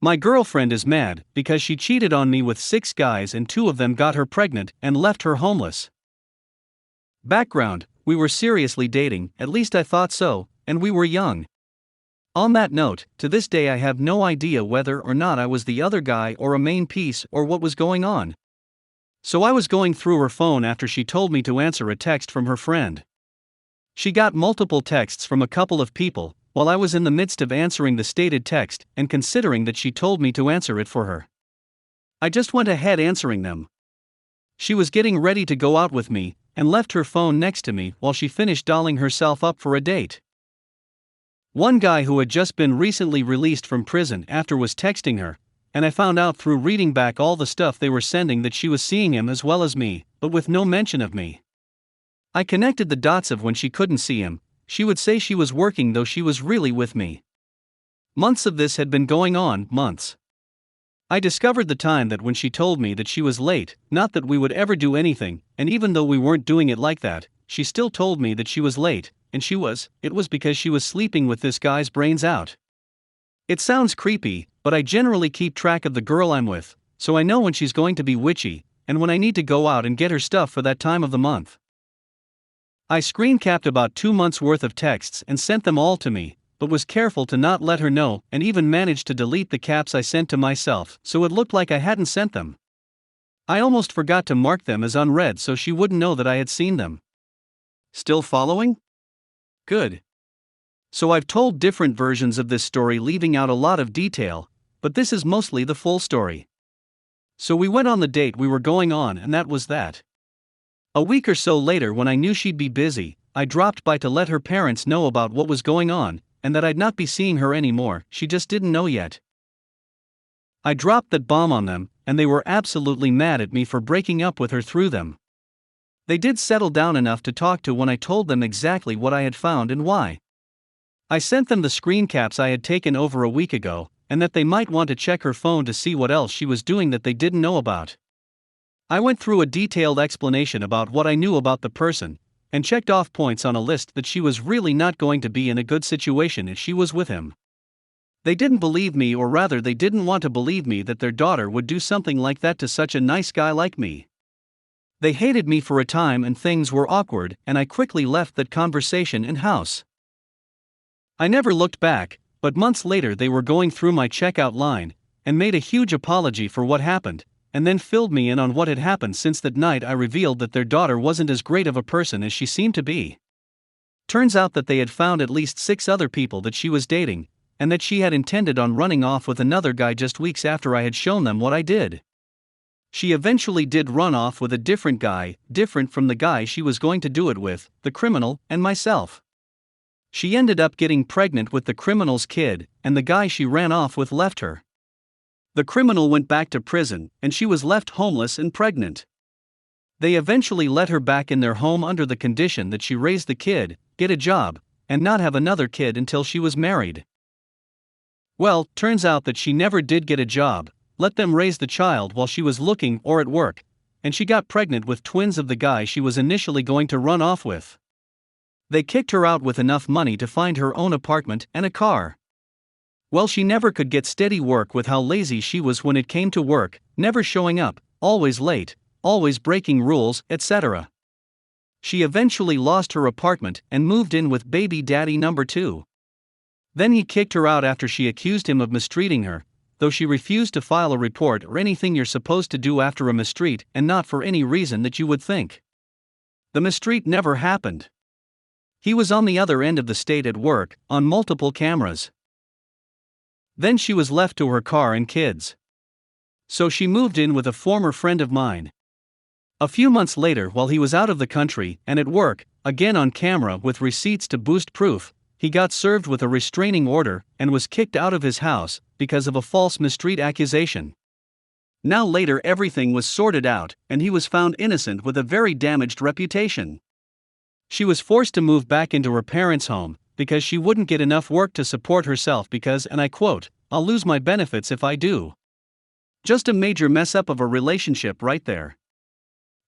My girlfriend is mad because she cheated on me with 6 guys and 2 of them got her pregnant and left her homeless. Background: we were seriously dating, at least I thought so, and we were young. On that note, to this day I have no idea whether or not I was the other guy or a main piece or what was going on. So I was going through her phone after she told me to answer a text from her friend. She got multiple texts from a couple of people, while I was in the midst of answering the stated text and considering that she told me to answer it for her. I just went ahead answering them. She was getting ready to go out with me, and left her phone next to me while she finished dolling herself up for a date. One guy who had just been recently released from prison after was texting her, and I found out through reading back all the stuff they were sending that she was seeing him as well as me, but with no mention of me. I connected the dots of when she couldn't see him, she would say she was working though she was really with me. Months of this had been going on, months. I discovered the time that when she told me that she was late, not that we would ever do anything, and even though we weren't doing it like that, she still told me that she was late, and it was because she was sleeping with this guy's brains out. It sounds creepy, but I generally keep track of the girl I'm with, so I know when she's going to be witchy, and when I need to go out and get her stuff for that time of the month. I screen capped about 2 months worth of texts and sent them all to me, but was careful to not let her know and even managed to delete the caps I sent to myself so it looked like I hadn't sent them. I almost forgot to mark them as unread so she wouldn't know that I had seen them. Still following? Good. So I've told different versions of this story leaving out a lot of detail, but this is mostly the full story. So we went on the date we were going on and that was that. A week or so later when I knew she'd be busy, I dropped by to let her parents know about what was going on, and that I'd not be seeing her anymore, she just didn't know yet. I dropped that bomb on them, and they were absolutely mad at me for breaking up with her through them. They did settle down enough to talk to when I told them exactly what I had found and why. I sent them the screen caps I had taken over a week ago, and that they might want to check her phone to see what else she was doing that they didn't know about. I went through a detailed explanation about what I knew about the person, and checked off points on a list that she was really not going to be in a good situation if she was with him. They didn't believe me, or rather they didn't want to believe me that their daughter would do something like that to such a nice guy like me. They hated me for a time and things were awkward, and I quickly left that conversation in-house. I never looked back, but months later they were going through my checkout line, and made a huge apology for what happened, and then filled me in on what had happened since that night. I revealed that their daughter wasn't as great of a person as she seemed to be. Turns out that they had found at least 6 other people that she was dating, and that she had intended on running off with another guy just weeks after I had shown them what I did. She eventually did run off with a different guy, different from the guy she was going to do it with, the criminal, and myself. She ended up getting pregnant with the criminal's kid, and the guy she ran off with left her. The criminal went back to prison, and she was left homeless and pregnant. They eventually let her back in their home under the condition that she raise the kid, get a job, and not have another kid until she was married. Well, turns out that she never did get a job, let them raise the child while she was looking or at work, and she got pregnant with twins of the guy she was initially going to run off with. They kicked her out with enough money to find her own apartment and a car. Well, she never could get steady work with how lazy she was when it came to work, never showing up, always late, always breaking rules, etc. She eventually lost her apartment and moved in with baby daddy number 2. Then he kicked her out after she accused him of mistreating her, though she refused to file a report or anything you're supposed to do after a mistreat, and not for any reason that you would think. The mistreat never happened. He was on the other end of the state at work, on multiple cameras. Then she was left to her car and kids. So she moved in with a former friend of mine. A few months later, while he was out of the country and at work, again on camera with receipts to boost proof, he got served with a restraining order and was kicked out of his house because of a false mistreat accusation. Now later everything was sorted out and he was found innocent with a very damaged reputation. She was forced to move back into her parents' home because she wouldn't get enough work to support herself because, and I quote, "I'll lose my benefits if I do." Just a major mess up of a relationship right there.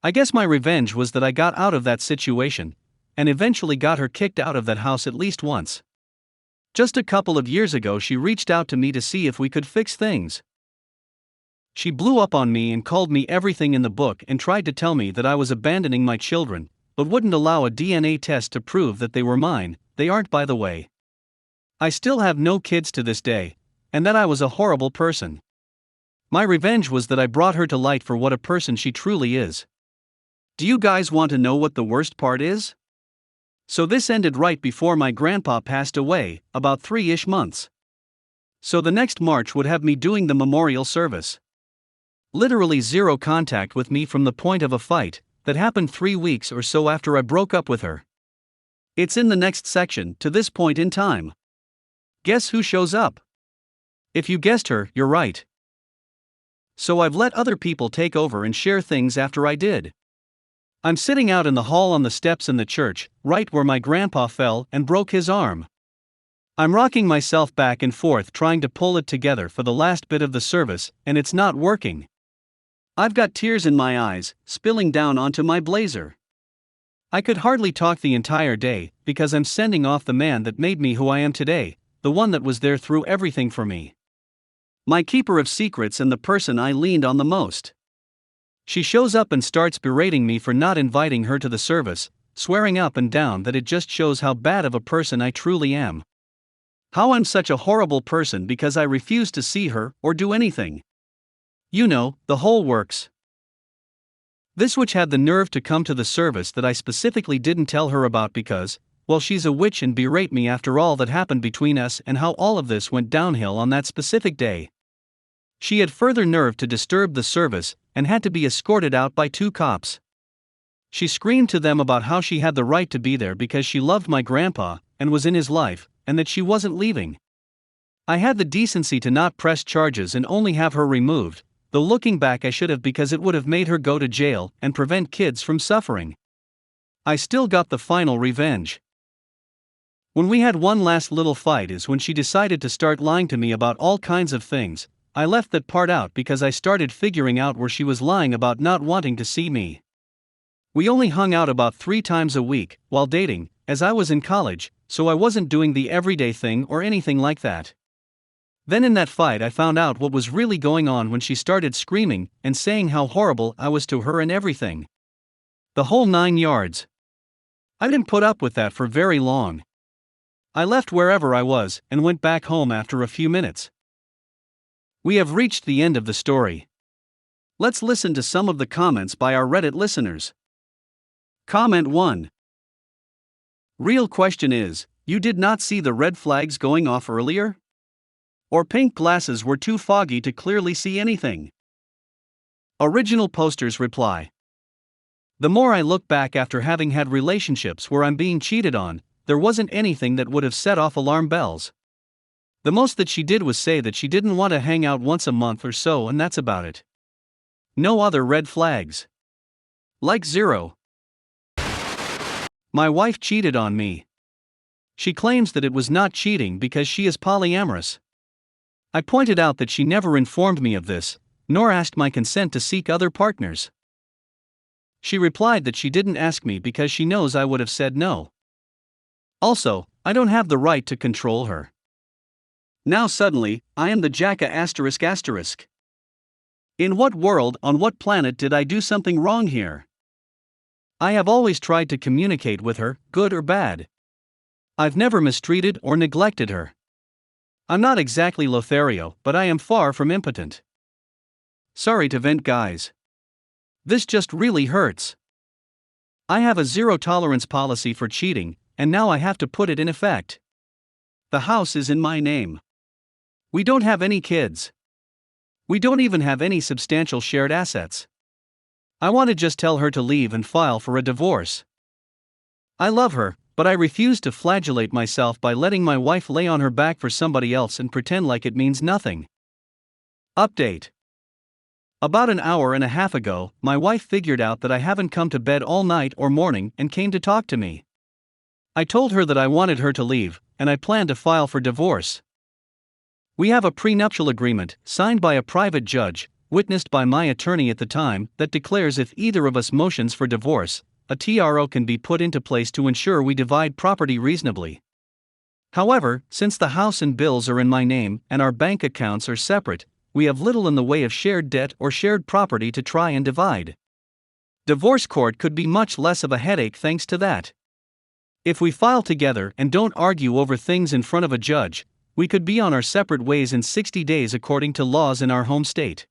I guess my revenge was that I got out of that situation, and eventually got her kicked out of that house at least once. Just a couple of years ago, she reached out to me to see if we could fix things. She blew up on me and called me everything in the book and tried to tell me that I was abandoning my children, but wouldn't allow a DNA test to prove that they were mine. They aren't, by the way. I still have no kids to this day, and that I was a horrible person. My revenge was that I brought her to light for what a person she truly is. Do you guys want to know what the worst part is? So this ended right before my grandpa passed away, about 3-ish months. So the next March would have me doing the memorial service. Literally zero contact with me from the point of a fight that happened 3 weeks or so after I broke up with her. It's in the next section, to this point in time. Guess who shows up? If you guessed her, you're right. So I've let other people take over and share things after I did. I'm sitting out in the hall on the steps in the church, right where my grandpa fell and broke his arm. I'm rocking myself back and forth trying to pull it together for the last bit of the service, and it's not working. I've got tears in my eyes, spilling down onto my blazer. I could hardly talk the entire day, because I'm sending off the man that made me who I am today, the one that was there through everything for me. My keeper of secrets and the person I leaned on the most. She shows up and starts berating me for not inviting her to the service, swearing up and down that it just shows how bad of a person I truly am. How I'm such a horrible person because I refuse to see her or do anything. You know, the whole works. This witch had the nerve to come to the service that I specifically didn't tell her about because, well, she's a witch, and berate me after all that happened between us and how all of this went downhill on that specific day. She had further nerve to disturb the service and had to be escorted out by 2 cops. She screamed to them about how she had the right to be there because she loved my grandpa and was in his life, and that she wasn't leaving. I had the decency to not press charges and only have her removed, though looking back I should have, because it would have made her go to jail and prevent kids from suffering. I still got the final revenge. When we had one last little fight is when she decided to start lying to me about all kinds of things. I left that part out because I started figuring out where she was lying about not wanting to see me. We only hung out about 3 times a week while dating, as I was in college, so I wasn't doing the everyday thing or anything like that. Then in that fight I found out what was really going on when she started screaming and saying how horrible I was to her and everything. The whole 9 yards. I didn't put up with that for very long. I left wherever I was and went back home after a few minutes. We have reached the end of the story. Let's listen to some of the comments by our Reddit listeners. Comment 1. Real question is, you did not see the red flags going off earlier? Or pink glasses were too foggy to clearly see anything? Original posters reply. The more I look back after having had relationships where I'm being cheated on, there wasn't anything that would have set off alarm bells. The most that she did was say that she didn't want to hang out once a month or so, and that's about it. No other red flags. Like 0. My wife cheated on me. She claims that it was not cheating because she is polyamorous. I pointed out that she never informed me of this, nor asked my consent to seek other partners. She replied that she didn't ask me because she knows I would have said no. Also, I don't have the right to control her. Now suddenly, I am the Jacka ***. In what world, on what planet did I do something wrong here? I have always tried to communicate with her, good or bad. I've never mistreated or neglected her. I'm not exactly Lothario, but I am far from impotent. Sorry to vent, guys. This just really hurts. I have a zero-tolerance policy for cheating, and now I have to put it in effect. The house is in my name. We don't have any kids. We don't even have any substantial shared assets. I want to just tell her to leave and file for a divorce. I love her, but I refuse to flagellate myself by letting my wife lay on her back for somebody else and pretend like it means nothing. Update. About an hour and a half ago, my wife figured out that I haven't come to bed all night or morning and came to talk to me. I told her that I wanted her to leave, and I plan to file for divorce. We have a prenuptial agreement, signed by a private judge, witnessed by my attorney at the time, that declares if either of us motions for divorce, a TRO can be put into place to ensure we divide property reasonably. However, since the house and bills are in my name and our bank accounts are separate, we have little in the way of shared debt or shared property to try and divide. Divorce court could be much less of a headache thanks to that. If we file together and don't argue over things in front of a judge, we could be on our separate ways in 60 days according to laws in our home state.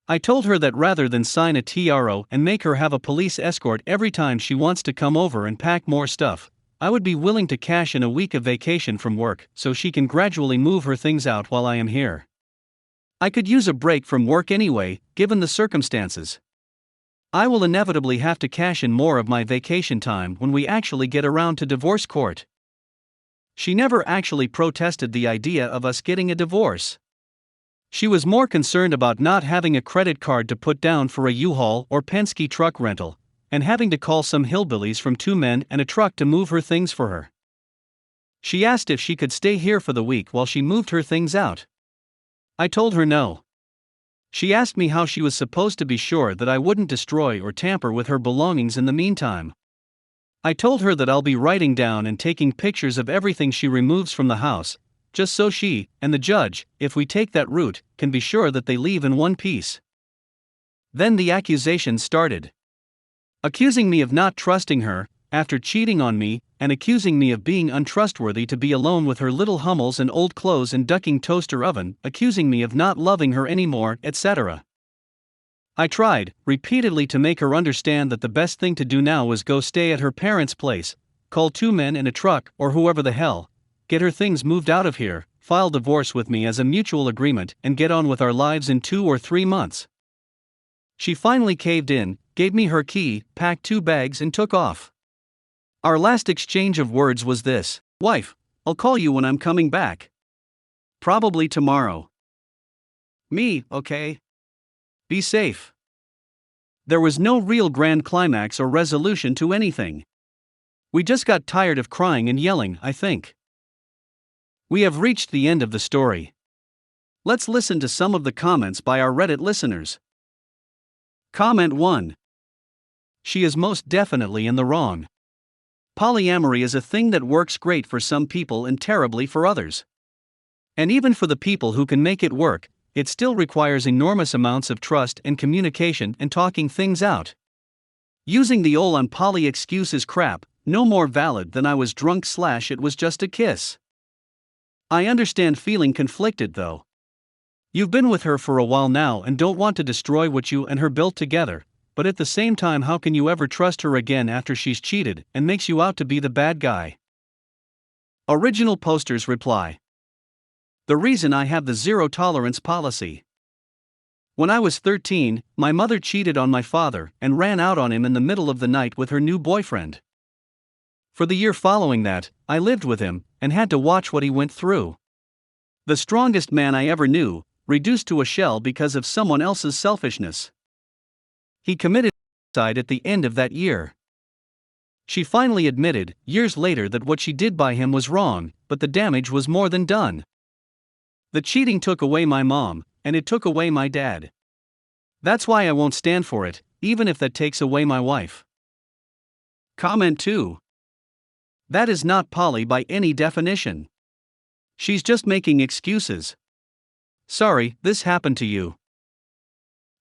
I told her that rather than sign a TRO and make her have a police escort every time she wants to come over and pack more stuff, I would be willing to cash in a week of vacation from work so she can gradually move her things out while I am here. I could use a break from work anyway, given the circumstances. I will inevitably have to cash in more of my vacation time when we actually get around to divorce court. She never actually protested the idea of us getting a divorce. She was more concerned about not having a credit card to put down for a U-Haul or Penske truck rental, and having to call some hillbillies from 2 men and a truck to move her things for her. She asked if she could stay here for the week while she moved her things out. I told her no. She asked me how she was supposed to be sure that I wouldn't destroy or tamper with her belongings in the meantime. I told her that I'll be writing down and taking pictures of everything she removes from the house, just so she, and the judge, if we take that route, can be sure that they leave in one piece. Then the accusations started. Accusing me of not trusting her, after cheating on me, and accusing me of being untrustworthy to be alone with her little Hummels and old clothes and ducking toaster oven, accusing me of not loving her anymore, etc. I tried, repeatedly, to make her understand that the best thing to do now was go stay at her parents' place, call 2 men in a truck or whoever the hell, get her things moved out of here, file divorce with me as a mutual agreement, and get on with our lives in 2 or 3 months. She finally caved in, gave me her key, packed 2 bags and took off. Our last exchange of words was this: "Wife, I'll call you when I'm coming back. Probably tomorrow." Me, okay. Be safe. There was no real grand climax or resolution to anything. We just got tired of crying and yelling, I think. We have reached the end of the story. Let's listen to some of the comments by our Reddit listeners. Comment 1. She is most definitely in the wrong. Polyamory is a thing that works great for some people and terribly for others. And even for the people who can make it work, it still requires enormous amounts of trust and communication and talking things out. Using the "ol I'm poly" excuse is crap, no more valid than "I was drunk" / "it was just a kiss." I understand feeling conflicted though. You've been with her for a while now and don't want to destroy what you and her built together, but at the same time, how can you ever trust her again after she's cheated and makes you out to be the bad guy? Original posters reply. The reason I have the zero tolerance policy. When I was 13, my mother cheated on my father and ran out on him in the middle of the night with her new boyfriend. For the year following that, I lived with him and had to watch what he went through. The strongest man I ever knew, reduced to a shell because of someone else's selfishness. He committed suicide at the end of that year. She finally admitted, years later, that what she did by him was wrong, but the damage was more than done. The cheating took away my mom, and it took away my dad. That's why I won't stand for it, even if that takes away my wife. Comment 2. That is not poly by any definition. She's just making excuses. Sorry, this happened to you.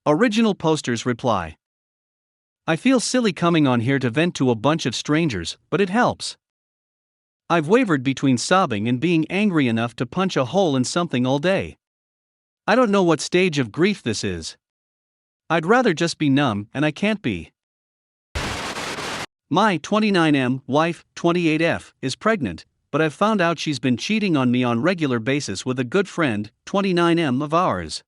Original posters reply. I feel silly coming on here to vent to a bunch of strangers, but it helps. I've wavered between sobbing and being angry enough to punch a hole in something all day. I don't know what stage of grief this is. I'd rather just be numb, and I can't be. My 29M wife, 28F, is pregnant, but I've found out she's been cheating on me on regular basis with a good friend, 29M of ours.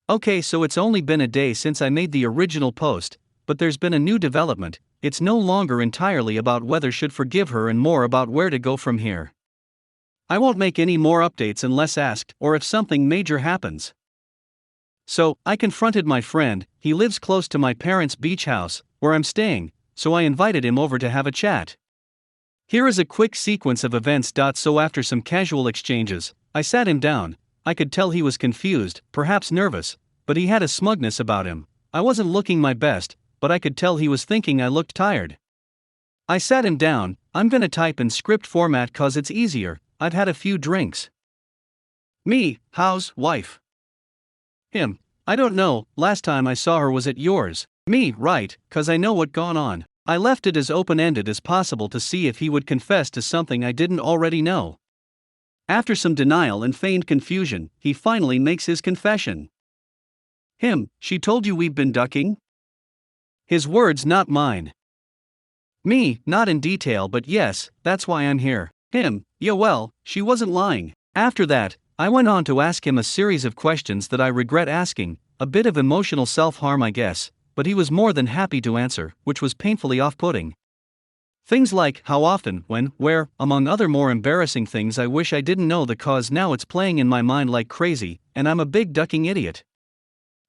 Okay, so it's only been a day since I made the original post, but there's been a new development. It's no longer entirely about whether should forgive her and more about where to go from here. I won't make any more updates unless asked or if something major happens. So, I confronted my friend. He lives close to my parents' beach house, where I'm staying, so I invited him over to have a chat. Here is a quick sequence of events. So after some casual exchanges, I sat him down. I could tell he was confused, perhaps nervous, but he had a smugness about him. I wasn't looking my best, but I could tell he was thinking I looked tired. I sat him down. I'm gonna type in script format cause it's easier, I've had a few drinks. Me, how's wife? Him, I don't know, last time I saw her was at yours. Me, right, cause I know what gone on. I left it as open-ended as possible to see if he would confess to something I didn't already know. After some denial and feigned confusion, he finally makes his confession. Him, she told you we've been ducking? His words, not mine. Me, not in detail, but yes, that's why I'm here. Him, yeah, well, she wasn't lying. After that, I went on to ask him a series of questions that I regret asking, a bit of emotional self-harm, I guess, but he was more than happy to answer, which was painfully off-putting. Things like how often, when, where, among other more embarrassing things I wish I didn't know the cause now it's playing in my mind like crazy, and I'm a big ducking idiot.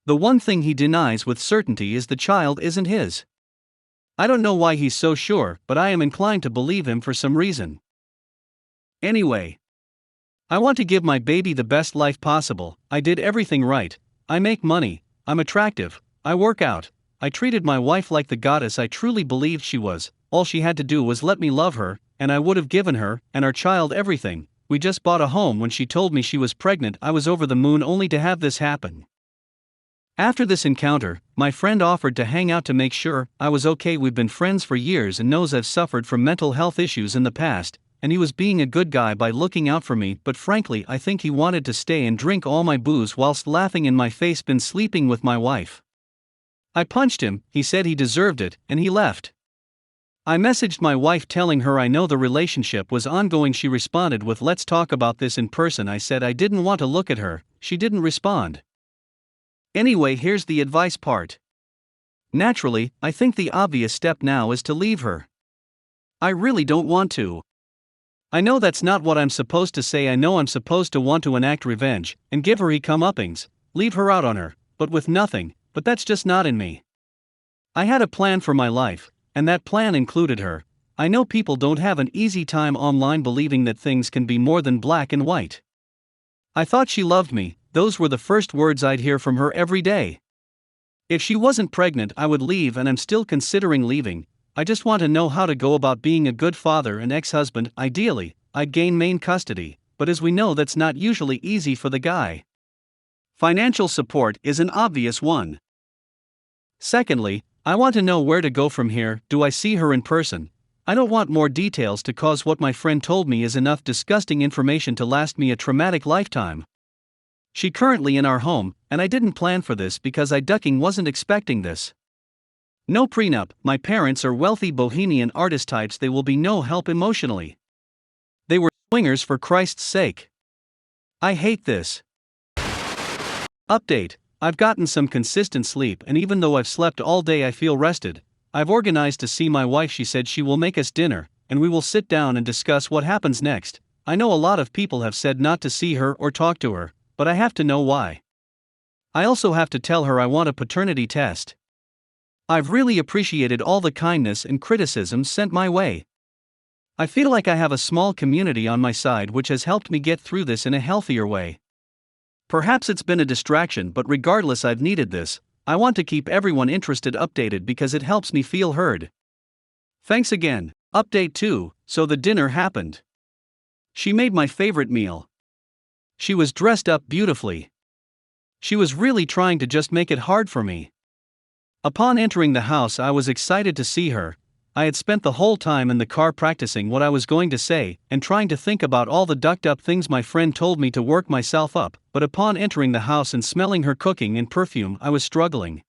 The one thing he denies with certainty is the child isn't his. I don't know why he's so sure, but I am inclined to believe him for some reason. Anyway, I want to give my baby the best life possible. I did everything right. I make money, I'm attractive, I work out, I treated my wife like the goddess I truly believed she was. All she had to do was let me love her, and I would have given her and our child everything. We just bought a home. When she told me she was pregnant, I was over the moon only to have this happen. After this encounter, my friend offered to hang out to make sure I was okay. We've been friends for years and knows I've suffered from mental health issues in the past, and he was being a good guy by looking out for me, but frankly I think he wanted to stay and drink all my booze whilst laughing in my face. Been sleeping with my wife. I punched him, he said he deserved it, and he left. I messaged my wife telling her I know the relationship was ongoing. She responded with let's talk about this in person. I said I didn't want to look at her, she didn't respond. Anyway, here's the advice part. Naturally, I think the obvious step now is to leave her. I really don't want to. I know that's not what I'm supposed to say. I know I'm supposed to want to enact revenge, and give her comeuppings, leave her out on her, but with nothing, but that's just not in me. I had a plan for my life, and that plan included her. I know people don't have an easy time online believing that things can be more than black and white. I thought she loved me, those were the first words I'd hear from her every day. If she wasn't pregnant, I would leave, and I'm still considering leaving. I just want to know how to go about being a good father and ex-husband. Ideally, I'd gain main custody, but as we know that's not usually easy for the guy. Financial support is an obvious one. Secondly, I want to know where to go from here. Do I see her in person? I don't want more details to cause what my friend told me is enough disgusting information to last me a traumatic lifetime. She currently in our home, and I didn't plan for this because I ducking wasn't expecting this. No prenup, my parents are wealthy bohemian artist types, they will be no help emotionally. They were swingers for Christ's sake. I hate this. Update, I've gotten some consistent sleep, and even though I've slept all day I feel rested. I've organized to see my wife. She said she will make us dinner, and we will sit down and discuss what happens next. I know a lot of people have said not to see her or talk to her, but I have to know why. I also have to tell her I want a paternity test. I've really appreciated all the kindness and criticism sent my way. I feel like I have a small community on my side which has helped me get through this in a healthier way. Perhaps it's been a distraction, but regardless, I've needed this. I want to keep everyone interested updated because it helps me feel heard. Thanks again. Update 2, so the dinner happened. She made my favorite meal. She was dressed up beautifully. She was really trying to just make it hard for me. Upon entering the house, I was excited to see her. I had spent the whole time in the car practicing what I was going to say and trying to think about all the ducked up things my friend told me to work myself up, but upon entering the house and smelling her cooking and perfume, I was struggling.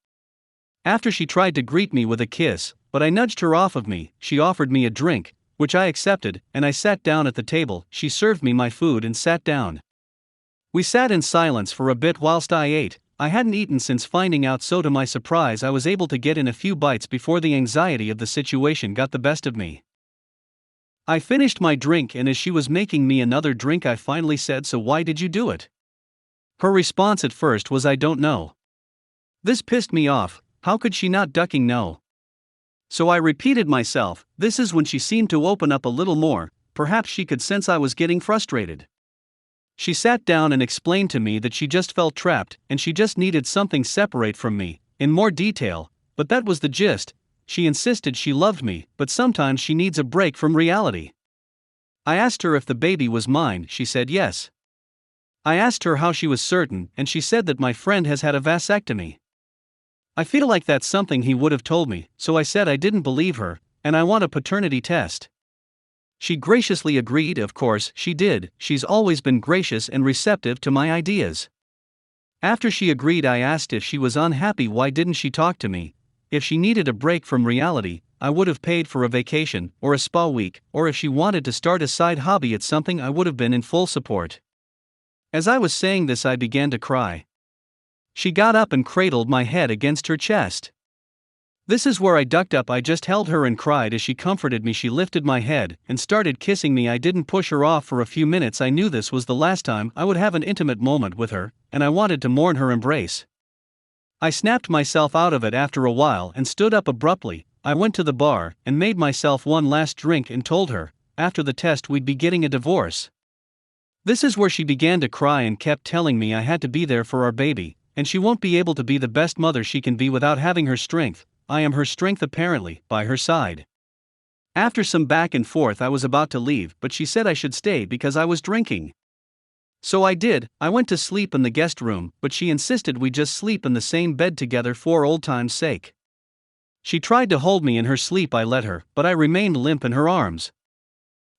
After she tried to greet me with a kiss, but I nudged her off of me, she offered me a drink, which I accepted, and I sat down at the table. She served me my food and sat down. We sat in silence for a bit whilst I ate. I hadn't eaten since finding out, so to my surprise I was able to get in a few bites before the anxiety of the situation got the best of me. I finished my drink, and as she was making me another drink I finally said, "So why did you do it?" Her response at first was, "I don't know." This pissed me off. How could she not ducking know? So I repeated myself. This is when she seemed to open up a little more. Perhaps she could sense I was getting frustrated. She sat down and explained to me that she just felt trapped and she just needed something separate from me, in more detail, but that was the gist. she insisted she loved me, but sometimes she needs a break from reality. I asked her if the baby was mine, she said yes. I asked her how she was certain, and she said that my friend has had a vasectomy. I feel like that's something he would have told me, so I said I didn't believe her, and I want a paternity test. She graciously agreed, of course she did, she's always been gracious and receptive to my ideas. After she agreed, I asked if she was unhappy, why didn't she talk to me? If she needed a break from reality, I would have paid for a vacation, or a spa week, or if she wanted to start a side hobby, it's something I would have been in full support. As I was saying this, I began to cry. She got up and cradled my head against her chest. This is where I ducked up. I just held her and cried as she comforted me. She lifted my head and started kissing me. I didn't push her off for a few minutes. I knew this was the last time I would have an intimate moment with her, and I wanted to mourn her embrace. I snapped myself out of it after a while and stood up abruptly. I went to the bar and made myself one last drink and told her, after the test, we'd be getting a divorce. This is where she began to cry and kept telling me I had to be there for our baby, and she won't be able to be the best mother she can be without having her strength. I am her strength, apparently, by her side. After some back and forth, I was about to leave, but she said I should stay because I was drinking. So I did. I went to sleep in the guest room, but she insisted we just sleep in the same bed together for old time's sake. She tried to hold me in her sleep. I let her, but I remained limp in her arms.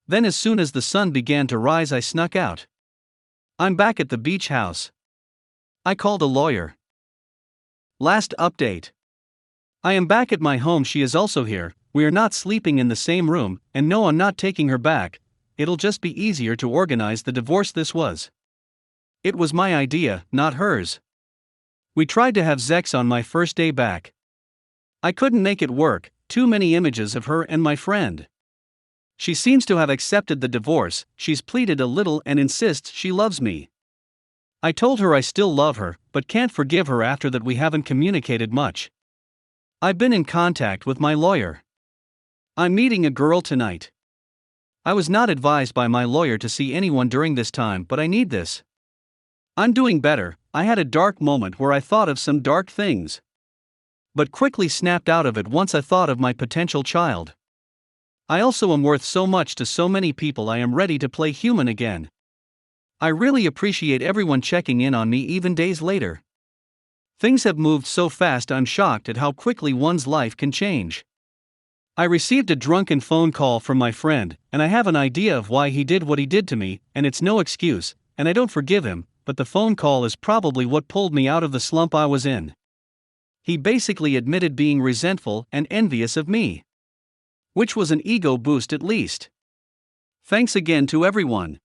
Then as soon as the sun began to rise, I snuck out. I'm back at the beach house. I called a lawyer. Last update. I am back at my home. She is also here. We are not sleeping in the same room, and no, I'm not taking her back. It'll just be easier to organize the divorce. It was my idea, not hers. We tried to have sex on my first day back. I couldn't make it work, too many images of her and my friend. She seems to have accepted the divorce. She's pleaded a little and insists she loves me. I told her I still love her, but can't forgive her after that. We haven't communicated much. I've been in contact with my lawyer. I'm meeting a girl tonight. I was not advised by my lawyer to see anyone during this time, but I need this. I'm doing better. I had a dark moment where I thought of some dark things, but quickly snapped out of it once I thought of my potential child. I also am worth so much to so many people. I am ready to play human again. I really appreciate everyone checking in on me even days later. Things have moved so fast. I'm shocked at how quickly one's life can change. I received a drunken phone call from my friend, and I have an idea of why he did what he did to me, and it's no excuse, and I don't forgive him, but the phone call is probably what pulled me out of the slump I was in. He basically admitted being resentful and envious of me, which was an ego boost at least. Thanks again to everyone.